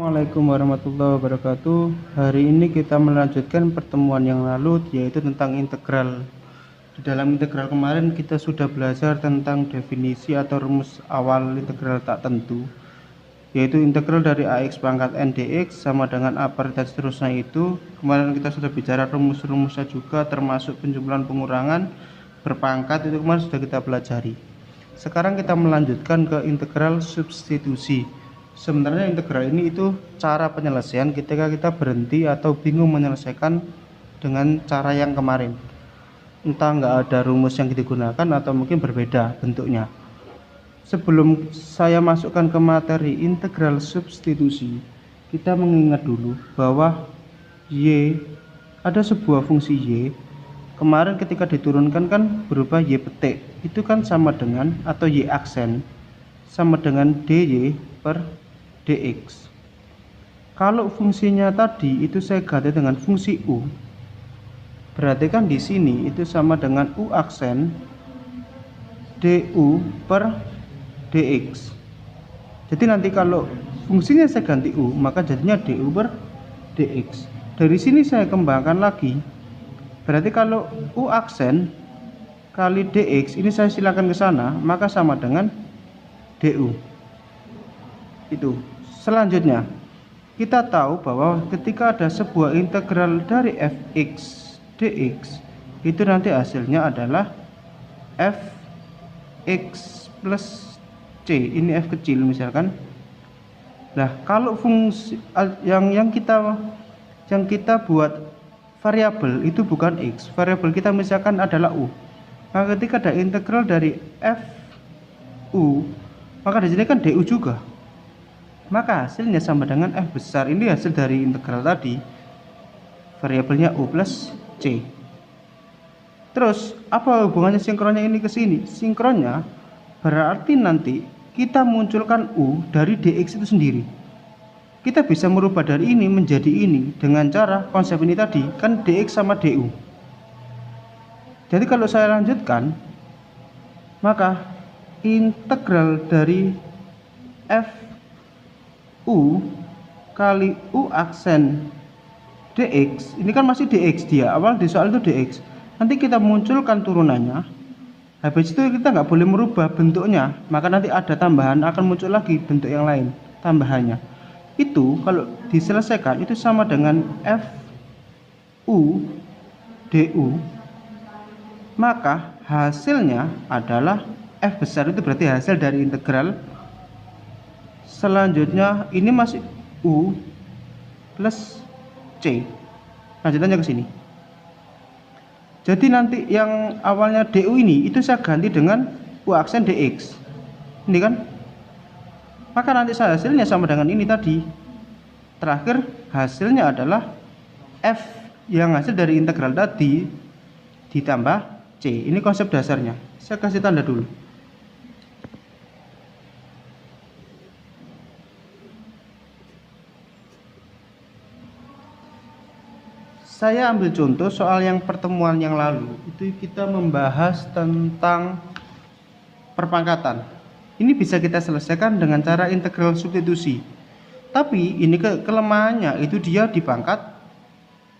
Assalamualaikum warahmatullahi wabarakatuh. Hari ini kita melanjutkan pertemuan yang lalu, yaitu tentang integral. Di dalam integral kemarin kita sudah belajar tentang definisi atau rumus awal integral tak tentu, yaitu integral dari ax pangkat n dx sama dengan a per dan seterusnya. Itu kemarin kita sudah bicara rumus-rumusnya juga, termasuk penjumlahan pengurangan berpangkat, itu kemarin sudah kita pelajari. Sekarang kita melanjutkan ke integral substitusi. Sebenarnya integral ini itu cara penyelesaian ketika kita berhenti atau bingung menyelesaikan dengan cara yang kemarin. Entah nggak ada rumus yang digunakan atau mungkin berbeda bentuknya. Sebelum saya masukkan ke materi integral substitusi, kita mengingat dulu bahwa y, ada sebuah fungsi y. Kemarin ketika diturunkan kan berubah y petik, itu kan sama dengan, atau y aksen sama dengan dy per dx. Kalau fungsinya tadi itu saya ganti dengan fungsi u, berarti kan di sini itu sama dengan u aksen du per dx. Jadi nanti kalau fungsinya saya ganti u, maka jadinya du per dx. Dari sini saya kembangkan lagi, berarti kalau u aksen kali dx ini saya silakan ke sana, maka sama dengan du. Itu. Selanjutnya kita tahu bahwa ketika ada sebuah integral dari fx dx, itu nanti hasilnya adalah fx plus c. Ini f kecil misalkan. Nah, kalau fungsi yang kita buat variabel itu bukan x, variabel kita misalkan adalah u. Maka ketika ada integral dari f u, maka di sini kan du juga. Maka hasilnya sama dengan f besar. Ini hasil dari integral tadi, variabelnya u plus c. Terus apa hubungannya sinkronnya ini ke sini? Sinkronnya berarti nanti kita munculkan u dari dx itu sendiri. Kita bisa merubah dari ini menjadi ini dengan cara konsep ini tadi, kan dx sama du. Jadi kalau saya lanjutkan, maka integral dari f u kali u aksen dx, ini kan masih dx, dia awal di soal itu dx. Nanti kita munculkan turunannya, habis itu kita nggak boleh merubah bentuknya, maka nanti ada tambahan, akan muncul lagi bentuk yang lain tambahannya. Itu kalau diselesaikan itu sama dengan f u du, maka hasilnya adalah f besar. Itu berarti hasil dari integral. Selanjutnya ini masih u plus c. Lanjutannya ke sini. Jadi nanti yang awalnya du ini itu saya ganti dengan u aksen dx. Ini kan? Maka nanti hasilnya sama dengan ini tadi. Terakhir hasilnya adalah f yang hasil dari integral tadi ditambah c. Ini konsep dasarnya. Saya kasih tanda dulu. Saya ambil contoh soal yang pertemuan yang lalu, itu kita membahas tentang perpangkatan. Ini bisa kita selesaikan dengan cara integral substitusi. Tapi ini kelemahannya itu dia di pangkat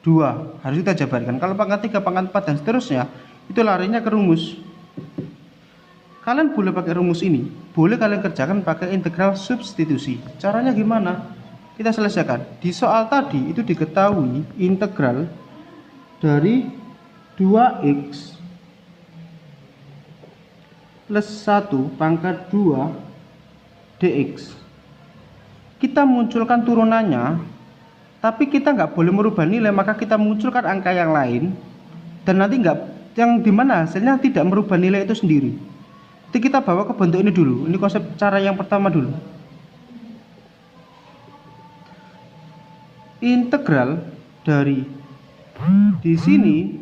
2. Harus kita jabarkan. Kalau pangkat 3, pangkat 4 dan seterusnya, itu larinya ke rumus. Kalian boleh pakai rumus ini, boleh kalian kerjakan pakai integral substitusi. Caranya gimana? Kita selesaikan. Di soal tadi itu diketahui integral dari 2x plus 1 pangkat 2 dx. Kita munculkan turunannya, tapi kita nggak boleh merubah nilai, maka kita munculkan angka yang lain, dan nanti yang dimana hasilnya tidak merubah nilai itu sendiri. Jadi kita bawa ke bentuk ini dulu. Ini konsep cara yang pertama dulu. Integral dari di sini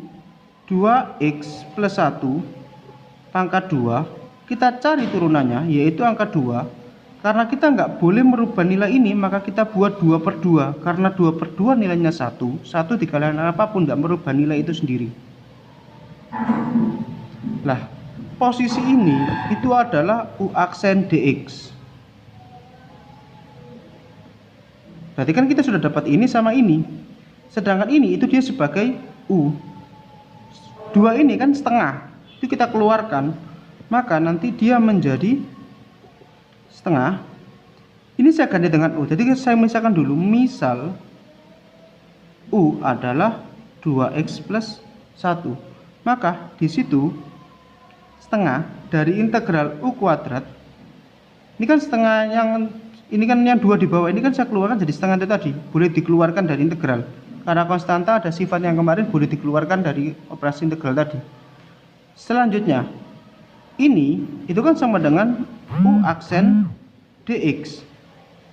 2x plus 1 pangkat 2, kita cari turunannya yaitu angka 2. Karena kita nggak boleh merubah nilai ini, maka kita buat 2 per 2. Karena 2 per 2 nilainya 1 dikalikan apapun nggak merubah nilai itu sendiri. Lah, posisi ini itu adalah u aksen dx. Berarti kan kita sudah dapat ini sama ini. Sedangkan ini itu dia sebagai U. 2 ini kan setengah. Itu kita keluarkan. Maka nanti dia menjadi setengah. Ini saya ganti dengan U. Jadi saya misalkan dulu. Misal U adalah 2x plus 1. Maka di situ setengah dari integral U kuadrat. Ini kan setengah ini kan yang 2 di bawah ini kan saya keluarkan jadi setengah itu tadi. Boleh dikeluarkan dari integral. Karena konstanta ada sifat yang kemarin boleh dikeluarkan dari operasi integral tadi. Selanjutnya, ini itu kan sama dengan U aksen dx.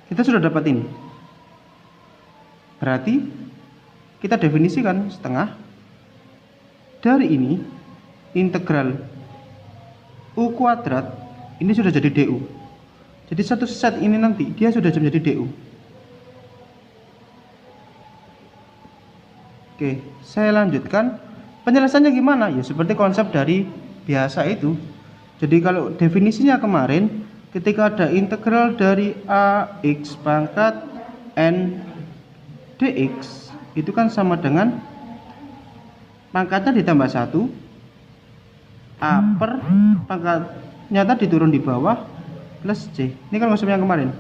Kita sudah dapat ini. Berarti kita definisikan setengah dari ini integral U kuadrat ini sudah jadi du. Jadi satu set ini nanti dia sudah menjadi du. Oke, saya lanjutkan. Penjelasannya gimana? Ya seperti konsep dari biasa itu. Jadi kalau definisinya kemarin, ketika ada integral dari ax pangkat n dx, itu kan sama dengan pangkatnya ditambah 1 a per pangkatnya tadi diturun di bawah plus c. Ini kan konsep yang kemarin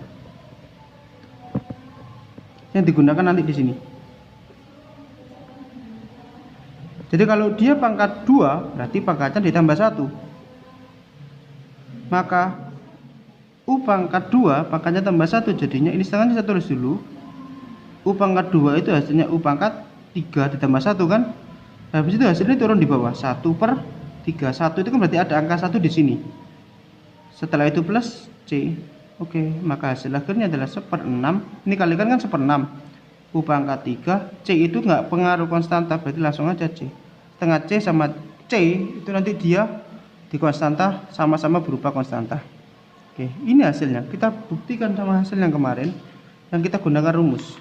yang digunakan nanti di sini. Jadi kalau dia pangkat 2 berarti pangkatnya ditambah 1. Maka U pangkat 2 pangkatnya tambah 1, jadinya ini setengahnya saya tulis dulu. U pangkat 2 itu hasilnya U pangkat 3 ditambah 1 kan. Habis itu hasilnya turun di bawah 1 per 3. 1 itu kan berarti ada angka 1 di sini. Setelah itu plus C. Oke, maka hasil akhirnya adalah 1/6. Ini kalikan kan 1/6. U pangkat 3, C itu nggak pengaruh konstanta, berarti langsung aja C. Setengah C sama C itu nanti dia di konstanta sama-sama berupa konstanta. Oke, ini hasilnya. Kita buktikan sama hasil yang kemarin yang kita gunakan rumus.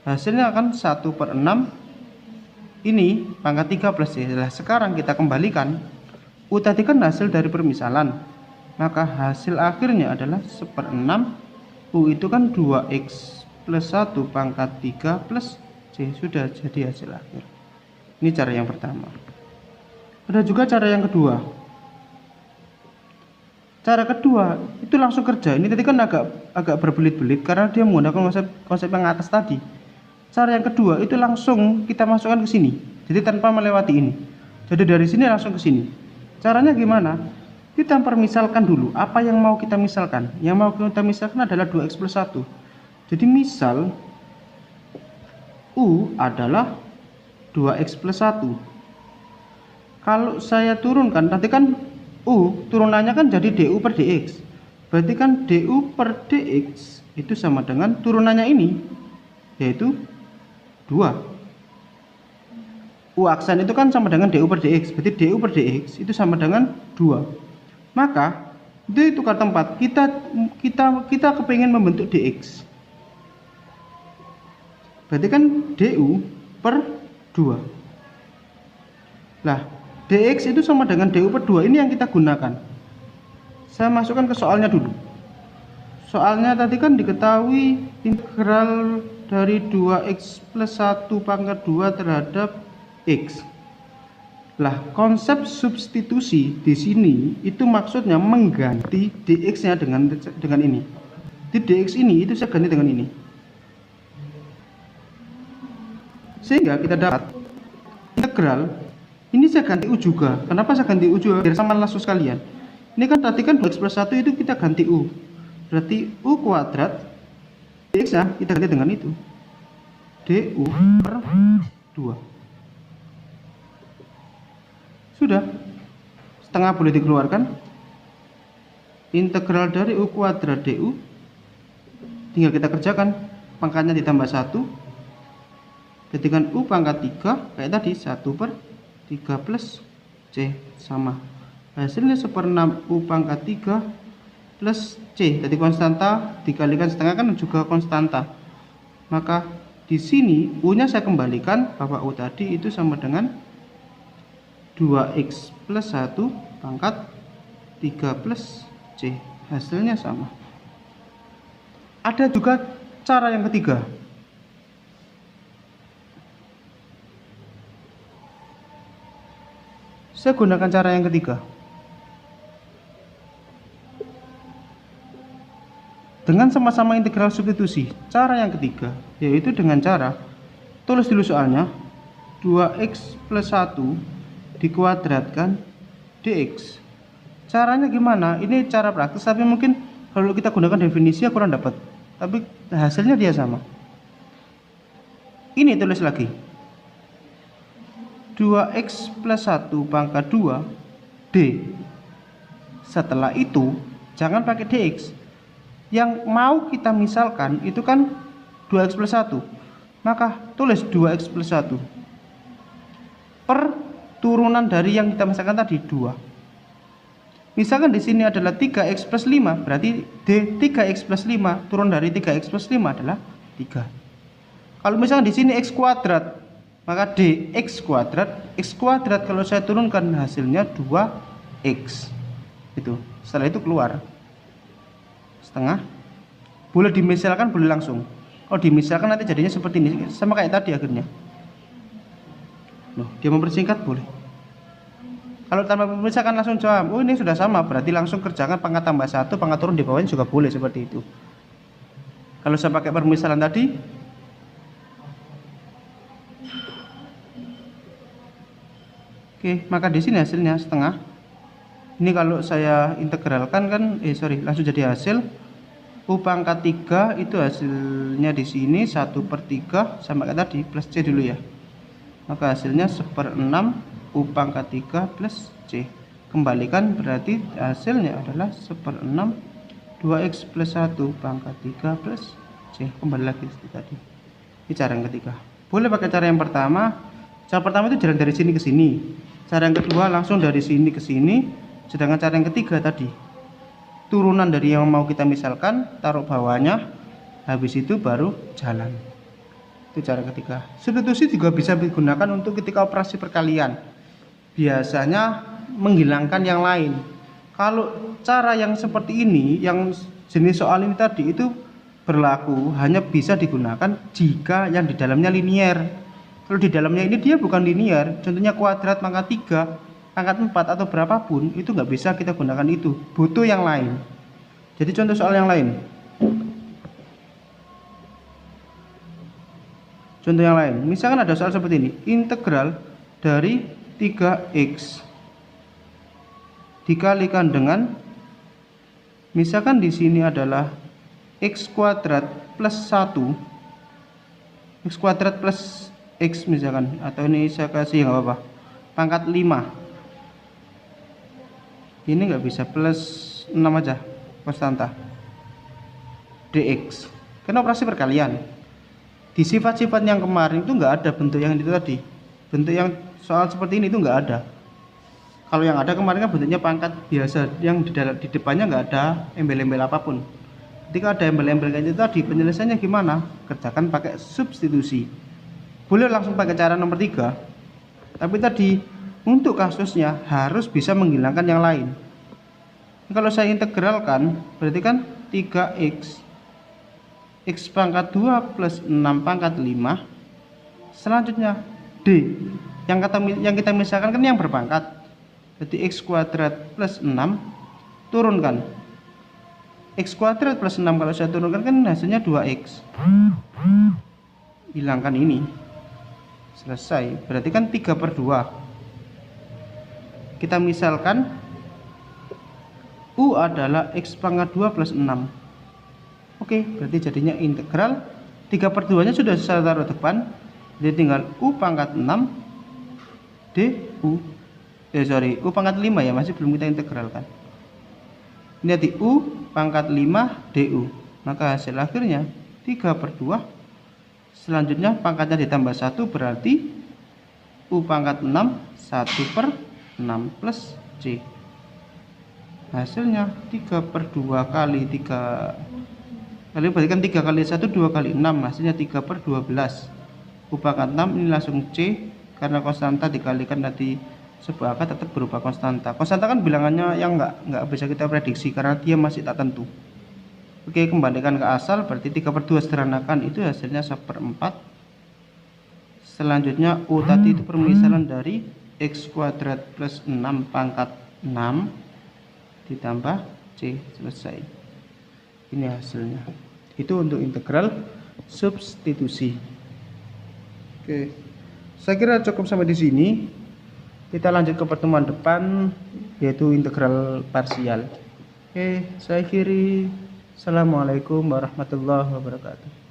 Hasilnya akan 1/6. Ini pangkat 3 plus C. Nah, sekarang kita kembalikan. U tadi kan hasil dari permisalan. Maka hasil akhirnya adalah 1/6. U itu kan 2x plus 1 pangkat 3 plus C. Sudah jadi hasil akhir. Ini cara yang pertama. Ada juga cara yang kedua. Cara kedua itu langsung kerja. Ini tadi kan agak berbelit-belit karena dia menggunakan konsep yang atas tadi. Cara yang kedua itu langsung kita masukkan ke sini. Jadi tanpa melewati ini. Jadi dari sini langsung ke sini. Caranya gimana? Kita permisalkan dulu apa yang mau kita misalkan. Yang mau kita misalkan adalah 2x plus 1. Jadi misal U adalah 2x plus 1. Kalau saya turunkan, nanti kan U turunannya kan jadi du per dx. Berarti kan du per dx itu sama dengan turunannya ini, yaitu 2. U aksen itu kan sama dengan du per dx. Berarti du per dx itu sama dengan 2. Maka itu tukar tempat. Kita kepengen membentuk dx. Berarti kan du per 2. Lah, dx itu sama dengan du per 2. Ini yang kita gunakan. Saya masukkan ke soalnya dulu. Soalnya tadi kan diketahui integral dari 2x plus 1 pangkat 2 terhadap x. Lah, konsep substitusi di sini itu maksudnya mengganti dx-nya dengan ini. Di dx ini itu saya ganti dengan ini. Sehingga kita dapat integral ini saya ganti u juga. Kenapa saya ganti u juga? Biar sama langsung sekalian. Ini kan tadi kan 2x plus 1 itu kita ganti u. Berarti u kuadrat dx-nya kita ganti dengan itu. du per 2. Sudah, setengah boleh dikeluarkan. Integral dari u kuadrat du tinggal kita kerjakan, pangkatnya ditambah 1. Jadikan u pangkat 3 kayak tadi, 1 per 3 plus c sama. Hasilnya 1/6 u pangkat 3 plus c. Jadi konstanta dikalikan setengah kan juga konstanta. Maka di sini u-nya saya kembalikan bahwa u tadi itu sama dengan 2x plus 1 pangkat 3 plus C. Hasilnya sama. Ada juga cara yang ketiga. Saya gunakan cara yang ketiga. Dengan sama-sama integral substitusi, cara yang ketiga, yaitu dengan cara, tulis dulu soalnya, 2x plus 1 dikuadratkan dx. Caranya gimana? Ini cara praktis, tapi mungkin kalau kita gunakan definisi ya kurang dapat. Tapi hasilnya dia sama. Ini tulis lagi. 2x plus 1 pangkat 2 d. Setelah itu, jangan pakai dx. Yang mau kita misalkan itu kan 2x plus 1. Maka tulis 2x plus 1 per turunan dari yang kita misalkan tadi 2. Misalkan di sini adalah 3x plus 5, berarti d 3x plus 5 turun dari 3x plus 5 adalah 3. Kalau misalkan di sini x kuadrat, maka dx kuadrat, x kuadrat kalau saya turunkan hasilnya 2x. Itu. Setelah itu keluar setengah. Boleh dimisalkan, boleh langsung. Kalau dimisalkan nanti jadinya seperti ini, sama kayak tadi akhirnya. Loh, dia mempersingkat boleh. Kalau tanpa memisahkan langsung jawab, oh ini sudah sama, berarti langsung kerjakan pangkat tambah 1, pangkat turun di bawahnya juga boleh seperti itu. Kalau saya pakai permisalan tadi, oke, maka di sini hasilnya setengah. Ini kalau saya integralkan kan, langsung jadi hasil U pangkat 3 itu hasilnya di sini 1/3 sama kayak tadi, plus C dulu ya. Maka hasilnya 1/6 U pangkat 3 plus C. Kembalikan berarti hasilnya adalah 1/6 2x plus 1 pangkat 3 plus C. Kembali lagi seperti tadi. Ini cara yang ketiga. Boleh pakai cara yang pertama. Cara pertama itu jalan dari sini ke sini. Cara yang kedua langsung dari sini ke sini. Sedangkan cara yang ketiga tadi, turunan dari yang mau kita misalkan, taruh bawahnya, habis itu baru jalan. Itu cara ketiga. Substitusi juga bisa digunakan untuk ketika operasi perkalian. Biasanya menghilangkan yang lain. Kalau cara yang seperti ini, yang jenis soal ini tadi itu berlaku hanya bisa digunakan jika yang di dalamnya linier. Kalau di dalamnya ini dia bukan linier, contohnya kuadrat pangkat 3, pangkat 4 atau berapapun, itu nggak bisa kita gunakan itu. Butuh yang lain. Jadi contoh soal yang lain. Contoh yang lain, misalkan ada soal seperti ini, integral dari 3x dikalikan dengan, misalkan di sini adalah x kuadrat plus 1, x kuadrat plus x misalkan, atau ini saya kasih nggak apa-apa, pangkat 5. Ini nggak bisa, plus 6 aja, konstanta dx. Karena operasi perkalian. Di sifat-sifat yang kemarin itu nggak ada bentuk yang itu tadi. Bentuk yang soal seperti ini itu nggak ada. Kalau yang ada kemarin kan bentuknya pangkat biasa, yang di depannya nggak ada embel-embel apapun. Ketika ada embel-embel kayak itu tadi, penyelesaiannya gimana? Kerjakan pakai substitusi. Boleh langsung pakai cara nomor 3. Tapi tadi untuk kasusnya harus bisa menghilangkan yang lain. Kalau saya integralkan, berarti kan 3x x pangkat 2 plus 6 pangkat 5. Selanjutnya D, yang kita misalkan kan yang berpangkat. Jadi x kuadrat plus 6, turunkan x kuadrat plus 6, kalau saya turunkan kan hasilnya 2x. Hilangkan ini, selesai. Berarti kan 3/2. Kita misalkan U adalah x pangkat 2 plus 6. Oke, berarti jadinya integral 3/2 nya sudah saya taruh depan. Jadi tinggal U pangkat 6 du. U pangkat 5 ya, masih belum kita integralkan. Ini di U pangkat 5 du. Maka hasil akhirnya 3/2. Selanjutnya pangkatnya ditambah 1, berarti U pangkat 6 1/6 plus C. Hasilnya 3/2 kali 3 kali, berarti kan 3 kali 1 2 kali 6, hasilnya 3/12. U pangkat 6 ini langsung C, karena konstanta dikalikan tadi sebuah angka tetap berupa konstanta. Konstanta kan bilangannya yang nggak bisa kita prediksi karena dia masih tak tentu. Oke, kembalikan ke asal, berarti 3/2 sederhanakan itu hasilnya 1/4. Selanjutnya U tadi itu permisalan dari X kuadrat plus 6 pangkat 6 ditambah C. Selesai. Ini hasilnya. Itu untuk integral substitusi. Oke, saya kira cukup sampai di sini. Kita lanjut ke pertemuan depan, yaitu integral parsial. Oke, saya akhiri. Assalamualaikum warahmatullahi wabarakatuh.